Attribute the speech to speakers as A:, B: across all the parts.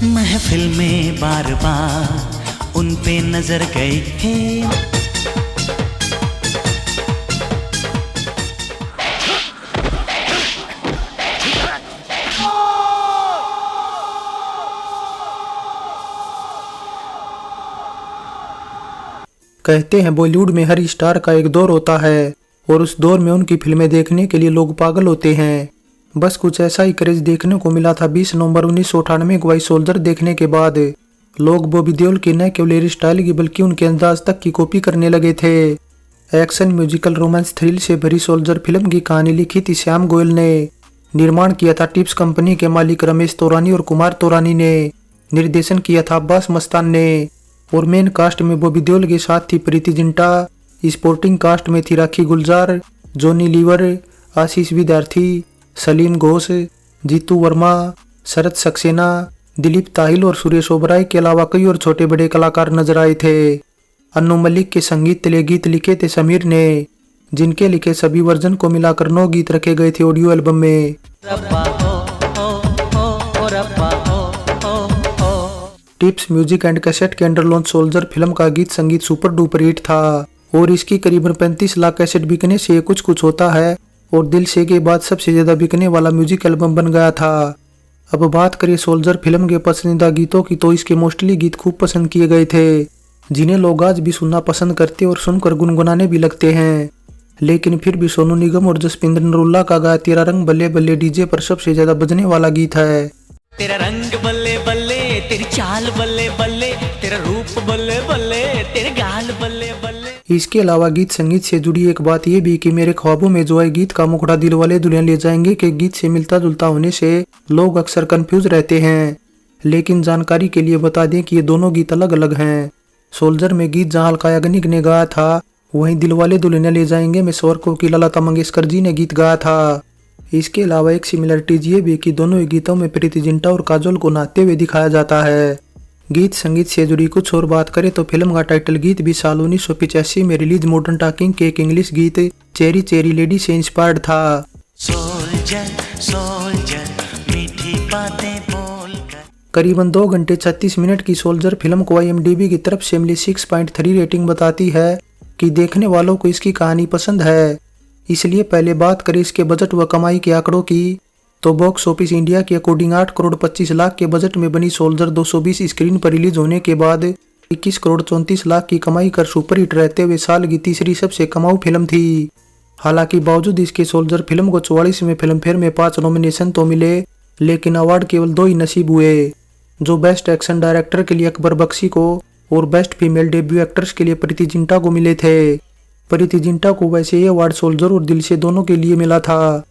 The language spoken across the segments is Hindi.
A: महफिल में बार बार उन पे नजर गई है।
B: कहते हैं बॉलीवुड में हर स्टार का एक दौर होता है और उस दौर में उनकी फिल्में देखने के लिए लोग पागल होते हैं। बस कुछ ऐसा ही क्रेज देखने को मिला था 20 नवंबर 1998 को वाई सोल्जर देखने के बाद। लोग बॉबी देओल की न केवल हेयर स्टाइल की बल्कि उनके अंदाज तक की कॉपी करने लगे थे। एक्शन, म्यूजिकल, रोमांस, थ्रिल से भरी सोल्जर फिल्म की कहानी लिखी थी श्याम गोयल ने। निर्माण किया था टिप्स कंपनी के मालिक रमेश तौरानी और कुमार तौरानी ने। निर्देशन किया था अब्बास मस्तान ने। और मेन कास्ट में बॉबी देओल के साथ थी प्रीति जिंटा। स्पोर्टिंग कास्ट में थी राखी गुलजार, जॉनी लीवर, आशीष विद्यार्थी, सलीम घोष, जीतू वर्मा, शरद सक्सेना, दिलीप ताहिल और सुरेश ओबराय के अलावा कई और छोटे बड़े कलाकार नजर आए थे। अन्नू मलिक के संगीत तले गीत लिखे थे समीर ने, जिनके लिखे सभी वर्जन को मिलाकर 9 गीत रखे गए थे ऑडियो एल्बम में। टिप्स म्यूजिक एंड कैसेट के अंडर लॉन्च सोल्जर फिल्म का गीत संगीत सुपर डुपर हिट था और इसकी करीबन 35 लाख कैसेट बिकने से ये कुछ कुछ होता है और दिल से के बाद सबसे ज्यादा बिकने वाला म्यूजिक एल्बम बन गया था। अब बात करें सोल्जर फिल्म के पसंदीदा गीतों की तो इसके मोस्टली गीत खूब पसंद किए गए थे, जिन्हें लोग आज भी सुनना पसंद करते और सुनकर गुनगुनाने भी लगते हैं। लेकिन फिर भी सोनू निगम और जसपिंदर नरूला का गाया तेरा रंग बल्ले बल्ले डीजे पर सबसे ज्यादा बजने वाला गीत है।
A: तेरा रंग बल्ले बल्ले, तेरी चाल बल्ले बल्ले, तेरा रूप बल्ले बल्ले, तेरे गाल बल्ले बल्ले।
B: इसके अलावा गीत संगीत से जुड़ी एक बात यह भी कि मेरे ख्वाबों में जो है गीत का मुखड़ा दिल वाले दुल्हन ले जाएंगे के गीत से मिलता जुलता होने से लोग अक्सर कंफ्यूज रहते हैं। लेकिन जानकारी के लिए बता दें कि ये दोनों गीत अलग अलग हैं। सोल्जर में गीत जहां अलका याग्निक ने गाया था, वहीं दिल वाले दुल्हन ले जाएंगे में स्वर कोकिला लता मंगेशकर जी ने गीत गाया था। इसके अलावा एक सिमिलरिटीज ये भी कि दोनों ही गीतों में प्रीति जिंटा और काजोल को नहाते हुए दिखाया जाता है। गीत संगीत से जुड़ी कुछ और बात करें तो फिल्म का टाइटल गीत भी साल 1985 में रिलीज मॉडर्न टॉकिंग के एक इंग्लिश गीत चेरी चेरी लेडी से इंस्पायर्ड था।
A: सोल्जर सोल्जर मीठी बातें बोलकर।
B: करीबन 2 घंटे 36 मिनट की सोल्जर फिल्म को IMDb की तरफ से मिली 6.3 रेटिंग बताती है कि देखने वालों को इसकी कहानी पसंद है। इसलिए पहले बात करें इसके बजट व कमाई के आंकड़ों की तो बॉक्स ऑफिस इंडिया के अकॉर्डिंग 8 करोड़ 25 लाख के बजट में बनी सोल्जर 220 स्क्रीन पर रिलीज होने के बाद 21 करोड़ 34 लाख की कमाई कर सुपरहिट रहते हुए साल की तीसरी सबसे कमाऊ फिल्म थी। हालांकि बावजूद इसके सोल्जर फिल्म को 44वें फिल्म फेयर में 5 नॉमिनेशन तो मिले, लेकिन अवार्ड केवल 2 ही नसीब हुए, जो बेस्ट एक्शन डायरेक्टर के लिए अकबर बख्शी को और बेस्ट फीमेल डेब्यू एक्ट्रेस के लिए प्रीति जिंटा को मिले थे। प्रीति जिंटा को वैसे ये अवार्ड सोल्जर और दिल से दोनों के लिए मिला था।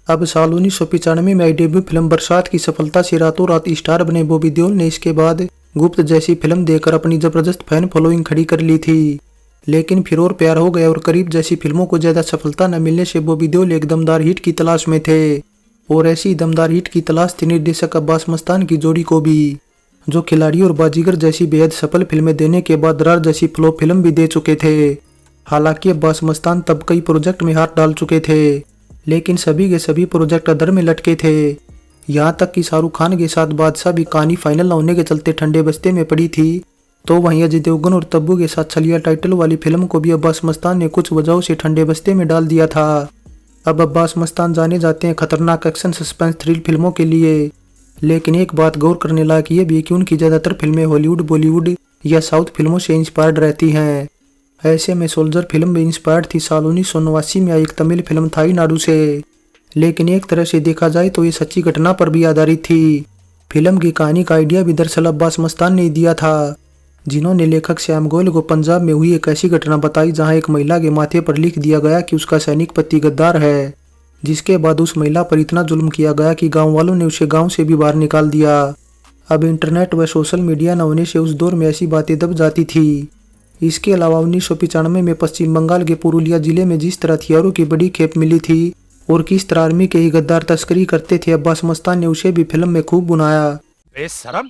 B: अब साल 1995 में आई डेब्यू फिल्म बरसात की सफलता से रातों रात स्टार बने बॉबी देओल ने इसके बाद गुप्त जैसी फिल्म देकर अपनी जबरदस्त फैन फॉलोइंग खड़ी कर ली थी। लेकिन फिर और प्यार हो गया और करीब जैसी फिल्मों को ज्यादा सफलता न मिलने से बॉबी देओल एक दमदार हिट की तलाश में थे और ऐसी दमदार हिट की तलाश थी निर्देशक अब्बास मस्तान की जोड़ी को भी, जो खिलाड़ी और बाजीगर जैसी बेहद सफल फिल्में देने के बाद दरार जैसी फ्लॉप फिल्म भी दे चुके थे। हालांकि अब्बास मस्तान तब कई प्रोजेक्ट में हाथ डाल चुके थे, लेकिन सभी के सभी प्रोजेक्ट अधर में लटके थे। यहाँ तक कि शाहरुख खान के साथ बादशाह भी कहानी फाइनल न होने के चलते ठंडे बस्ते में पड़ी थी। तो वहीं अजय देवगन और तब्बू के साथ छलिया टाइटल वाली फिल्म को भी अब्बास मस्तान ने कुछ वजहों से ठंडे बस्ते में डाल दिया था। अब अब्बास मस्तान जाने जाते हैं खतरनाक एक्शन सस्पेंस थ्रिल फिल्मों के लिए, लेकिन एक बात गौर करने लायक ये भी कि उनकी ज्यादातर फिल्में हॉलीवुड, बॉलीवुड या साउथ फिल्मों से इंस्पायर्ड रहती हैं। ऐसे में सोल्जर फिल्म भी इंस्पायर्ड थी साल 1989 में आई एक तमिल फिल्म थाई नाडु से, लेकिन एक तरह से देखा जाए तो ये सच्ची घटना पर भी आधारित थी। फिल्म की कहानी का आइडिया भी दरअसल अब्बास मस्तान ने दिया था, जिन्होंने लेखक श्याम गोयल को पंजाब में हुई एक ऐसी घटना बताई जहां एक महिला के माथे पर लिख दिया गया कि उसका सैनिक पति गद्दार है, जिसके बाद उस महिला पर इतना जुल्म किया गया कि गाँव वालों ने उसे गाँव से भी बाहर निकाल दिया। अब इंटरनेट व सोशल मीडिया न होने से उस दौर में ऐसी बातें दब जाती थी। इसके अलावा 1995 में पश्चिम बंगाल के पुरुलिया जिले में जिस तरह हथियारों की बड़ी खेप मिली थी और किस तरह आर्मी के ही गद्दार तस्करी करते थे, अब्बास मस्तान ने उसे भी फिल्म में खूब बुनाया।
C: बेशरम,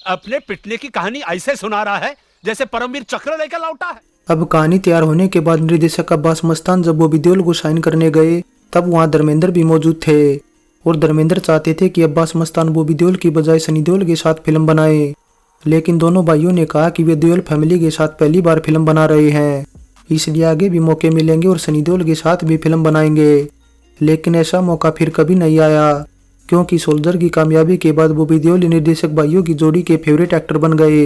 C: अपने पिटने की कहानी ऐसे सुना रहा है जैसे परमवीर चक्र लेकर लौटा है।
B: अब कहानी तैयार होने के बाद निर्देशक अब्बास मस्तान जब बॉबी देओल को साइन करने गए तब वहां धर्मेंद्र भी मौजूद थे और धर्मेंद्र चाहते थे कि अब्बास मस्तान बॉबी देओल की बजाय सनी देओल के साथ फिल्म बनाए, लेकिन दोनों भाइयों ने कहा कि वे देओल फैमिली के साथ पहली बार फिल्म बना रहे हैं, इसलिए आगे भी मौके मिलेंगे और सनी देओल के साथ भी फिल्म बनाएंगे। लेकिन ऐसा मौका फिर कभी नहीं आया, क्योंकि सोल्जर की कामयाबी के बाद बॉबी देओल निर्देशक भाइयों की जोड़ी के फेवरेट एक्टर बन गए।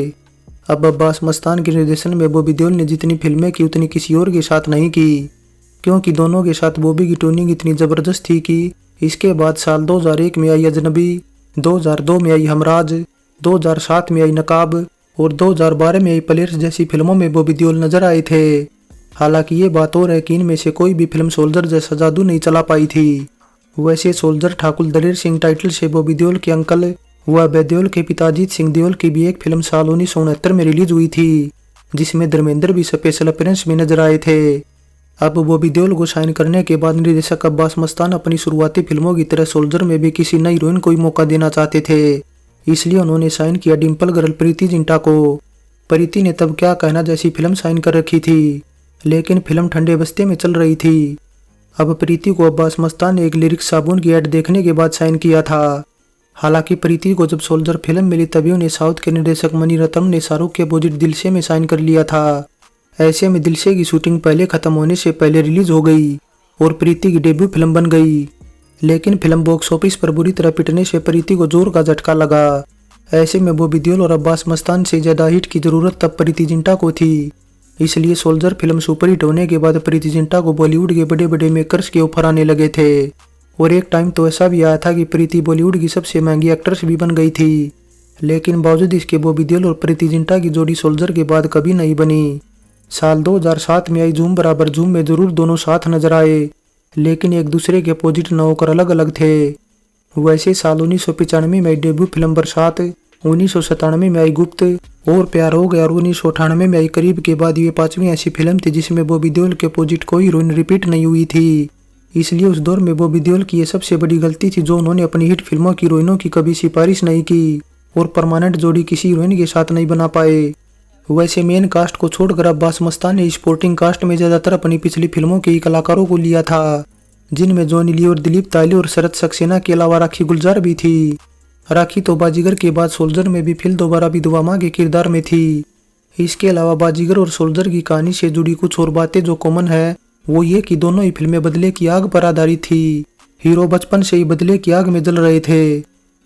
B: अब अब्बास मस्तान के निर्देशन में बॉबी देओल ने जितनी फिल्में की उतनी किसी और के साथ नहीं की, क्योंकि दोनों के साथ बॉबी की ट्यूनिंग इतनी ज़बरदस्त थी कि इसके बाद साल 2001 में आई अजनबी, 2002 में आई हमराज, 2007 में आई नकाब और 2012 में आई प्लेयर्स जैसी फिल्मों में बॉबी देओल नजर आए थे। हालांकि ये बात और है कि इनमें से कोई भी फिल्म सोल्जर जैसा जादू नहीं चला पाई थी। वैसे सोल्जर ठाकुर दलेर सिंह टाइटल से बॉबी देओल के अंकल व अभय देओल के पिता अजीत सिंह देओल की भी एक फिल्म साल 1969 में रिलीज हुई थी, जिसमें धर्मेंद्र भी स्पेशल अपीयरेंस में नजर आए थे। अब बॉबी देओल को साइन करने के बाद निर्देशक अब्बास मस्तान अपनी शुरुआती फिल्मों की तरह सोल्जर में भी किसी नई हीरोइन को ही मौका देना चाहते थे, इसलिए उन्होंने साइन किया डिम्पल गर्ल प्रीति जिंटा को। प्रीति ने तब क्या कहना जैसी फिल्म साइन कर रखी थी, लेकिन फिल्म ठंडे बस्ते में चल रही थी। अब प्रीति को अब्बास मस्तान ने एक लिरिक्स साबुन की ऐड देखने के बाद साइन किया था। हालांकि प्रीति को जब सोल्जर फिल्म मिली तभी उन्हें साउथ के निर्देशक मणि रत्नम ने शाहरुख के अपोजिट दिलसे में साइन कर लिया था। ऐसे में दिलसे की शूटिंग पहले खत्म होने से पहले रिलीज हो गई और प्रीति की डेब्यू फिल्म बन गई। लेकिन फिल्म बॉक्स ऑफिस पर बुरी तरह पिटने से प्रीति को जोर का झटका लगा। ऐसे में बॉबी देओल और अब्बास मस्तान से ज्यादा हिट की जरूरत तब प्रीति जिंटा को थी, इसलिए सोल्जर फिल्म सुपरहिट होने के बाद प्रीति जिंटा को बॉलीवुड के बड़े बड़े मेकर्स के ऑफर आने लगे थे और एक टाइम तो ऐसा भी आया था कि प्रीति बॉलीवुड की सबसे महंगी एक्ट्रेस भी बन गई थी। लेकिन बावजूद इसके बॉबी देओल और प्रीति जिंटा की जोड़ी सोल्जर के बाद कभी नहीं बनी। साल 2007 में आई झूम बराबर झूम में जरूर दोनों साथ नजर आए, लेकिन एक दूसरे के अपोजिट न होकर अलग अलग थे। वैसे साल 1995 में आई डेब्यू फिल्म बरसात, 1997 में आई गुप्त और प्यार हो गया और 1998 में आई करीब के बाद ये पांचवी ऐसी फिल्म थी जिसमें बॉबी देओल के अपोजिट कोई हीरोइन रिपीट नहीं हुई थी। इसलिए उस दौर में बॉबी देओल की ये सबसे बड़ी गलती थी जो उन्होंने अपनी हिट फिल्मों की हीरोइनों की कभी सिफारिश नहीं की और परमानेंट जोड़ी किसी हीरोइन के साथ नहीं बना पाए। वैसे मेन कास्ट को छोड़कर अब्बास मस्तान ने स्पोर्टिंग कास्ट में ज्यादातर अपनी पिछली फिल्मों के ही कलाकारों को लिया था, जिनमें जॉनी ली और दिलीप तायले और शरद सक्सेना के अलावा राखी गुलजार भी थी। राखी तो बाजीगर के बाद सोल्जर में भी फिर दोबारा विधवा मां के किरदार में थी। इसके अलावा बाजीगर और सोल्जर की कहानी से जुड़ी कुछ और बातें जो कॉमन है वो ये कि दोनों ही फिल्में बदले की आग पर आधारित थी। हीरो बचपन से ही बदले की आग में जल रहे थे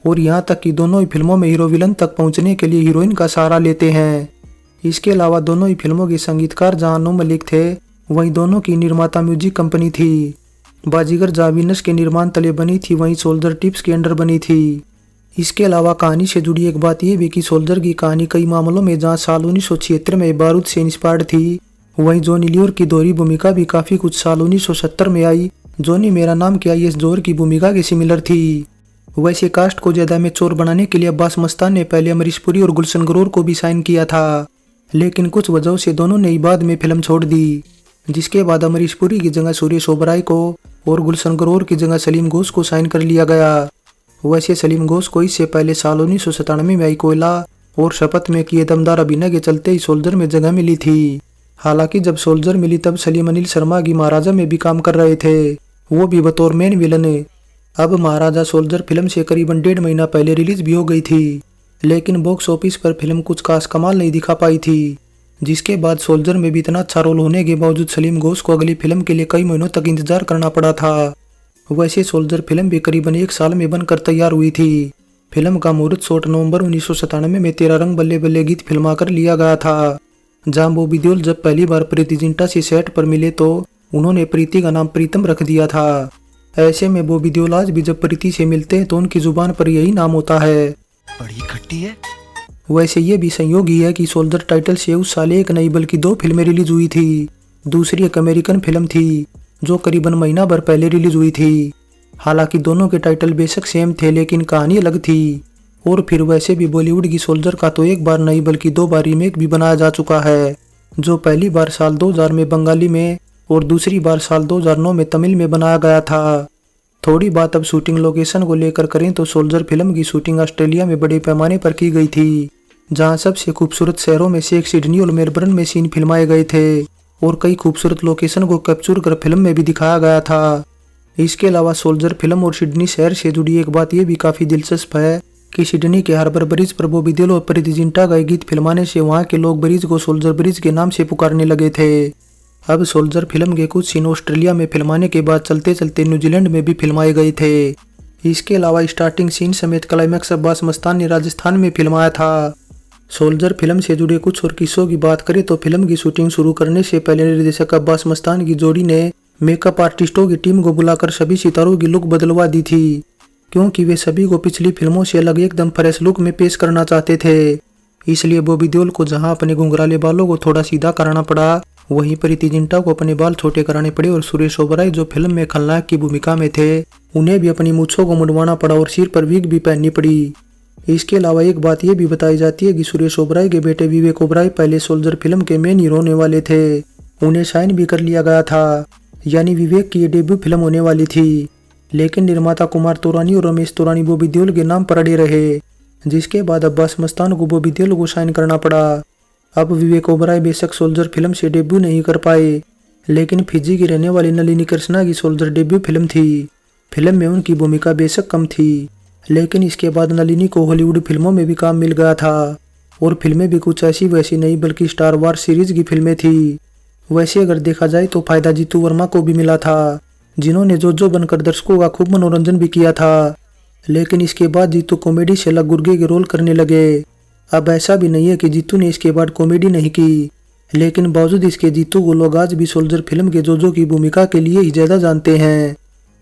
B: और यहाँ तक कि दोनों ही फिल्मों में हीरो विलन तक पहुंचने के लिए हीरोइन का सहारा लेते हैं। इसके अलावा दोनों ही फिल्मों के संगीतकार जहां नो मलिक थे, वहीं दोनों की निर्माता म्यूजिक कंपनी थी। बाजीगर जहां विनस के निर्माण तले बनी थी, वहीं सोल्जर टिप्स के अंडर बनी थी। इसके अलावा कहानी से जुड़ी एक बात यह भी कि सोल्जर की कहानी कई मामलों में जहां साल 1976 में बारूद से इंस्पायर्ड थी, वहीं जॉनी लीवर की दोहरी भूमिका भी काफी कुछ साल 1970 में आई। जॉनी मेरा नाम क्या IAS जोहर की भूमिका के सिमिलर थी। वैसे कास्ट को ज्यादा मैच्योर बनाने के लिए अब्बास मस्तान ने पहले अमरीश पुरी और गुलशन ग्रोवर को भी साइन किया था, लेकिन कुछ वजहों से दोनों ने ही बाद में फिल्म छोड़ दी, जिसके बाद अमरीश पुरी की जगह सुरेश ओबराय को और गुलशन ग्रोवर की जगह सलीम घोष को साइन कर लिया गया। वैसे सलीम घोष को इससे पहले साल 1997 में आई कोयला और शपथ में किए दमदार अभिनय के चलते ही सोल्जर में जगह मिली थी। हालांकि जब सोल्जर मिली तब सलीम अनिल शर्मा की महाराजा में भी काम कर रहे थे, वो भी बतौर मेन विलन। अब महाराजा सोल्जर फिल्म से करीबन 1.5 महीना पहले रिलीज भी हो गई थी, लेकिन बॉक्स ऑफिस पर फिल्म कुछ खास कमाल नहीं दिखा पाई थी, जिसके बाद सोल्जर में भी इतना अच्छा रोल होने के बावजूद सलीम घोष को अगली फिल्म के लिए कई महीनों तक इंतजार करना पड़ा था। वैसे सोल्जर फिल्म भी करीबन 1 साल में बनकर तैयार हुई थी। फिल्म का मुहूर्त शॉट नवंबर 1997 में तेरा रंग बल्ले बल्ले गीत फिल्माकर लिया गया था, जहां बॉबी देओल जब पहली बार प्रीति जिंटा से सेट पर मिले तो उन्होंने प्रीति का नाम प्रीतम रख दिया था। ऐसे में बॉबी देओल आज भी जब प्रीति से मिलते हैं तो उनकी जुबान पर यही नाम होता है।
A: बड़ी खट्टी है।
B: वैसे ये भी संयोग ही है कि सोल्जर टाइटल से उस साल एक नहीं बल्कि 2 फिल्में रिलीज हुई थी। दूसरी एक अमेरिकन फिल्म थी जो करीबन महीना भर पहले रिलीज हुई थी। हालांकि दोनों के टाइटल बेशक सेम थे, लेकिन कहानी अलग थी। और फिर वैसे भी बॉलीवुड की सोल्जर का तो एक बार नहीं बल्कि 2 बार रीमेक भी बनाया जा चुका है, जो पहली बार साल 2000 में बंगाली में और दूसरी बार साल 2009 में तमिल में बनाया गया था। थोड़ी बात अब शूटिंग लोकेशन को लेकर करें तो सोल्जर फिल्म की शूटिंग ऑस्ट्रेलिया में बड़े पैमाने पर की गई थी, जहां सबसे खूबसूरत शहरों में से एक सिडनी और मेलबर्न में सीन फिल्माए गए थे और कई खूबसूरत लोकेशन को कैप्चर कर फिल्म में भी दिखाया गया था। इसके अलावा सोल्जर फिल्म और सिडनी शहर से जुड़ी एक बात यह भी काफी दिलचस्प है कि सिडनी के हार्बर ब्रिज पर बॉबी देओल और प्रीति जिंटा का गीत फिल्माने से वहां के लोग ब्रिज को सोल्जर ब्रिज के नाम से पुकारने लगे थे। अब सोल्जर फिल्म के कुछ सीन ऑस्ट्रेलिया में फिल्माने के बाद चलते चलते न्यूजीलैंड में भी फिल्माए गए थे। इसके अलावा स्टार्टिंग सीन समेत क्लाइमैक्स अब्बास मस्तान ने राजस्थान में फिल्माया था। सोल्जर फिल्म से जुड़े कुछ और किस्सों की बात करें तो फिल्म की शूटिंग शुरू करने से पहले निर्देशक अब्बास मस्तान की जोड़ी ने मेकअप आर्टिस्टों की टीम को बुलाकर सभी सितारों की लुक बदलवा दी थी, क्योंकि वे सभी को पिछली फिल्मों से अलग एकदम फ्रेश लुक में पेश करना चाहते थे। इसलिए बॉबी देओल को जहां अपने घुंघराले बालों को थोड़ा सीधा कराना पड़ा, वहीं प्रीति जिंटा को अपने बाल छोटे कराने पड़े और सुरेश ओबराय जो फिल्म में खलनायक की भूमिका में थे उन्हें भी अपनी मूंछों को मुड़वाना पड़ा और सिर पर विग भी पहननी पड़ी। इसके अलावा एक बात यह भी बताई जाती है कि सुरेश ओबराय के बेटे विवेक ओबराय पहले सोल्जर फिल्म के मेन हीरो होने वाले थे, उन्हें साइन भी कर लिया गया था, यानी विवेक की ये डेब्यू फिल्म होने वाली थी। लेकिन निर्माता कुमार तोरानी और रमेश तोरानी बॉबी देओल के नाम पर अड़े रहे, जिसके बाद अब्बास मस्तान को बॉबी देओल को साइन करना पड़ा। अब विवेक ओबराय बेशक सोल्जर फिल्म से डेब्यू नहीं कर पाए, लेकिन फिजी की रहने वाली नलिनी कृष्णा की सोल्जर डेब्यू फिल्म थी। फिल्म में उनकी भूमिका बेशक कम थी, लेकिन इसके बाद नलिनी को हॉलीवुड फिल्मों में भी काम मिल गया था और फिल्में भी कुछ ऐसी वैसी नहीं बल्कि स्टार वार सीरीज की फिल्में थी। वैसे अगर देखा जाए तो फायदा जीतू वर्मा को भी मिला था, जिन्होंने जोजो बनकर दर्शकों का खूब मनोरंजन भी किया था। लेकिन इसके बाद जीतू कॉमेडी से अलग गुर्गे के रोल करने लगे। अब ऐसा भी नहीं है कि जीतू ने इसके बाद कॉमेडी नहीं की, लेकिन बावजूद इसके जीतू को लोग आज भी सोल्जर फिल्म के जोजो की भूमिका के लिए ही ज्यादा जानते हैं।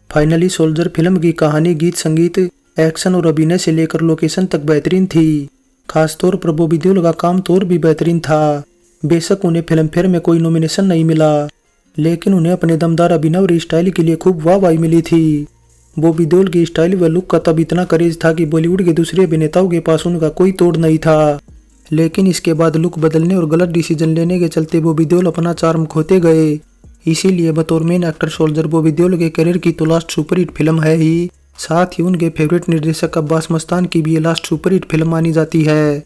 B: फाइनली सोल्जर फिल्म की कहानी, गीत, संगीत, एक्शन और अभिनय से लेकर लोकेशन तक बेहतरीन थी। खासतौर पर बॉबी देओल का काम तो और भी बेहतरीन था। बेशक उन्हें फिल्म फेयर में कोई नॉमिनेशन नहीं मिला, लेकिन उन्हें अपने दमदार अभिनय और स्टाइल के लिए खूब वाहवाही मिली थी। बॉबी देओल की स्टाइल व लुक का तब इतना क्रेज था कि बॉलीवुड के दूसरे अभिनेताओं के पास उनका कोई तोड़ नहीं था। लेकिन इसके बाद लुक बदलने और गलत डिसीजन लेने के चलते बॉबी देओल अपना चार्म खोते गए। इसीलिए बतौर main actor soldier Bobby Deol के करियर की तो लास्ट सुपरहिट फिल्म है ही, साथ ही उनके फेवरेट निर्देशक अब्बास मस्तान की भी ये लास्ट सुपरहिट फिल्म मानी जाती है।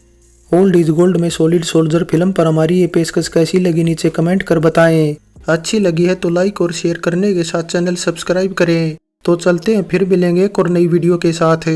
B: ओल्ड इज गोल्ड में सॉलिड सोल्जर फिल्म पर हमारी ये पेशकश कैसी लगी नीचे कमेंट कर बताएं। अच्छी लगी है तो लाइक और शेयर करने के साथ चैनल सब्सक्राइब करें। तो चलते हैं, फिर मिलेंगे एक और नई वीडियो के साथ।